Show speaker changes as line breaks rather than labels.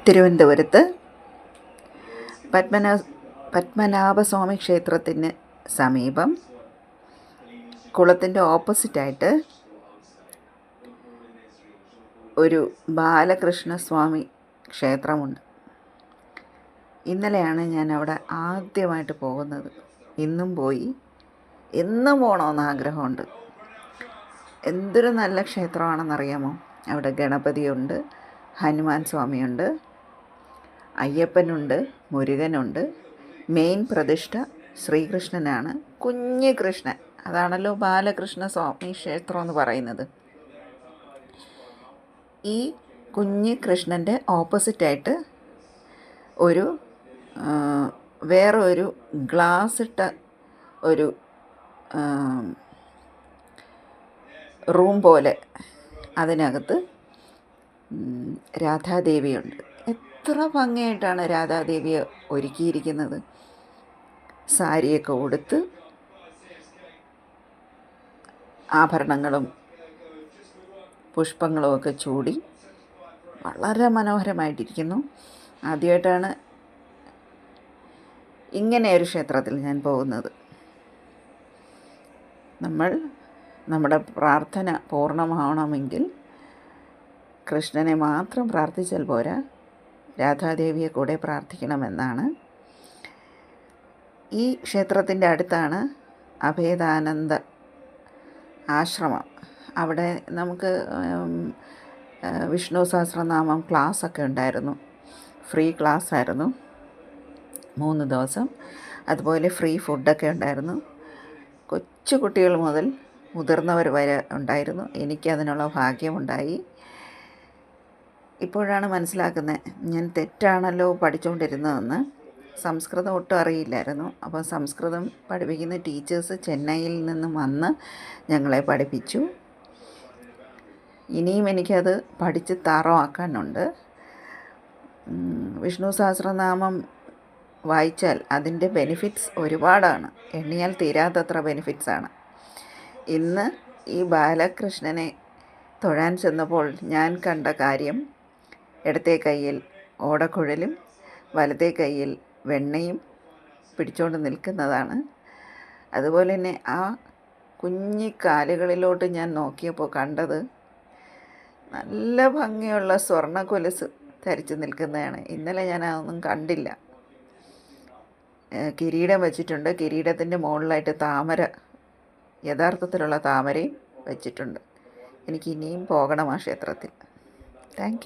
തിരുവനന്തപുരത്ത് പത്മനാഭസ്വാമി ക്ഷേത്രത്തിന് സമീപം കുളത്തിൻ്റെ ഓപ്പോസിറ്റായിട്ട് ഒരു ബാലകൃഷ്ണസ്വാമി ക്ഷേത്രമുണ്ട്. ഇന്നലെയാണ് ഞാൻ അവിടെ ആദ്യമായിട്ട് പോകുന്നത്. ഇന്നും പോയി. എന്നും പോകണമെന്ന് ആഗ്രഹമുണ്ട്. എന്തൊരു നല്ല ക്ഷേത്രമാണെന്നറിയാമോ? അവിടെ ഗണപതിയുണ്ട്, ഹനുമാൻ സ്വാമിയുണ്ട്, അയ്യപ്പനുണ്ട്, മുരുകനുണ്ട്. മെയിൻ പ്രതിഷ്ഠ ശ്രീകൃഷ്ണനാണ്. കുഞ്ഞ് കൃഷ്ണൻ. അതാണല്ലോ ബാലകൃഷ്ണസ്വാമി ക്ഷേത്രം എന്ന് പറയുന്നത്. ഈ കുഞ്ഞ് കൃഷ്ണൻ്റെ ഓപ്പോസിറ്റായിട്ട് ഒരു വേറെ ഒരു ഗ്ലാസ് ഇട്ട ഒരു റൂം പോലെ, അതിനകത്ത് രാധാദേവിയുണ്ട്. എത്ര ഭംഗിയായിട്ടാണ് രാധാദേവിയെ ഒരുക്കിയിരിക്കുന്നത്. സാരിയൊക്കെ ഉടുത്ത് ആഭരണങ്ങളും പുഷ്പങ്ങളുമൊക്കെ ചൂടി വളരെ മനോഹരമായിട്ടിരിക്കുന്നു. ആദ്യമായിട്ടാണ് ഇങ്ങനെ ഒരു ക്ഷേത്രത്തിൽ ഞാൻ പോകുന്നത്. നമ്മുടെ പ്രാർത്ഥന പൂർണ്ണമാവണമെങ്കിൽ കൃഷ്ണനെ മാത്രം പ്രാർത്ഥിച്ചാൽ പോരാ, രാധാദേവിയെ കൂടെ പ്രാർത്ഥിക്കണമെന്നാണ്. ഈ ക്ഷേത്രത്തിൻ്റെ അടുത്താണ് അഭേദാനന്ദ ആശ്രമം. അവിടെ നമുക്ക് വിഷ്ണു സഹസ്രനാമം ക്ലാസ്സൊക്കെ ഉണ്ടായിരുന്നു. ഫ്രീ ക്ലാസ്സായിരുന്നു 3 ദിവസം. അതുപോലെ ഫ്രീ ഫുഡൊക്കെ ഉണ്ടായിരുന്നു. കൊച്ചു കുട്ടികൾ മുതൽ മുതിർന്നവർ വരെ ഉണ്ടായിരുന്നു. എനിക്കതിനുള്ള ഭാഗ്യമുണ്ടായി. ഇപ്പോഴാണ് മനസ്സിലാക്കുന്നത് ഞാൻ തെറ്റാണല്ലോ പഠിച്ചുകൊണ്ടിരുന്നതെന്ന്. സംസ്കൃതം ഒട്ടും അറിയില്ലായിരുന്നു. അപ്പോൾ സംസ്കൃതം പഠിപ്പിക്കുന്ന ടീച്ചേഴ്സ് ചെന്നൈയിൽ നിന്നും വന്ന് ഞങ്ങളെ പഠിപ്പിച്ചു. ഇനിയും എനിക്കത് പഠിച്ച് താറമാക്കാനുണ്ട്. വിഷ്ണു സഹസ്രനാമം വായിച്ചാൽ അതിൻ്റെ ബെനിഫിറ്റ്സ് ഒരുപാടാണ്. എണ്ണിയാൽ തീരാത്തത്ര ബെനിഫിറ്റ്സാണ്. ഇന്ന് ഈ ബാലകൃഷ്ണനെ തൊഴാൻ ചെന്നപ്പോൾ ഞാൻ കണ്ട കാര്യം, ഇടത്തെ കയ്യിൽ ഓടക്കുഴലും വലത്തെ കയ്യിൽ വെണ്ണയും പിടിച്ചുകൊണ്ട് നിൽക്കുന്നതാണ്. അതുപോലെ തന്നെ ആ കുഞ്ഞി കാലുകളിലോട്ട് ഞാൻ നോക്കിയപ്പോൾ കണ്ടത് നല്ല ഭംഗിയുള്ള സ്വർണ്ണ കൊലുസ് ധരിച്ച് നിൽക്കുന്നതാണ്. ഇന്നലെ ഞാൻ അതൊന്നും കണ്ടില്ല. കിരീടം വെച്ചിട്ടുണ്ട്. കിരീടത്തിൻ്റെ മുകളിലായിട്ട് താമര, യഥാർത്ഥത്തിലുള്ള താമരയും വെച്ചിട്ടുണ്ട്. എനിക്ക് ഇനിയും പോകണം ആ ക്ഷേത്രത്തിൽ. Thank you.